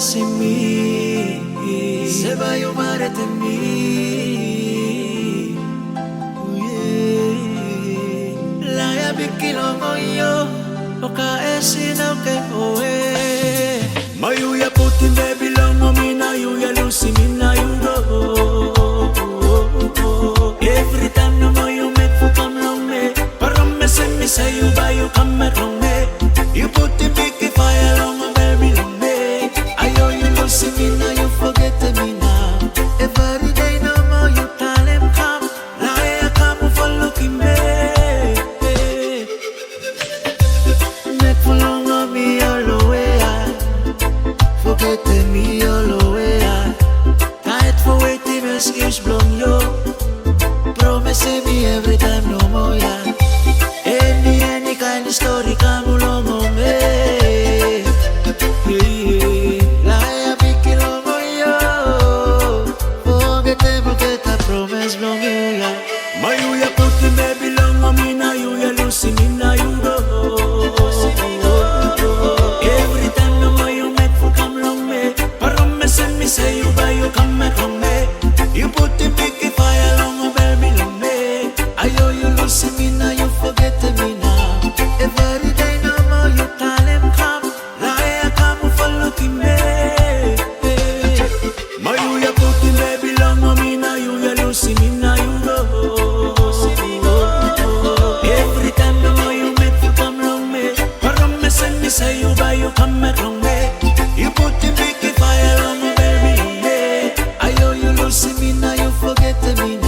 see me. Say by you married to me. Laya bikilo mo yo, oka esina ke oe. Mayuya putin baby long mo mina yuya lucy mina yudo. Every time no more you make for come long me. Param me send me say you buy you come back long me. You put the big fire long my baby long me. Ayo you lucy mina you forget me now. Every day no more you tell him come. Laya come for looking me. Make for long of me all the way. Forget me all the way. Tired for waiting excuse blown yo. Promise me every time no more ya. Any kind of story come along on me. Laya biki longo yo. Forget I promise long yo ya. Mayuya putin baby longo mina yuya lucy mina yudo. Every time no more you make for come long me. Promise me say you buy you come back on me. You put the big fire long on baby long me. Ayo you lucy mina you forget me now. Every day no more you tell him come. Laya come for looking me. Mayuya putin baby long on mina yuya lucy mina yudo. Every time no more you make you come long me. Promise me say you buy you come back long me. You put the big fire long on baby long me. Ayo you lucy mina you forget me now.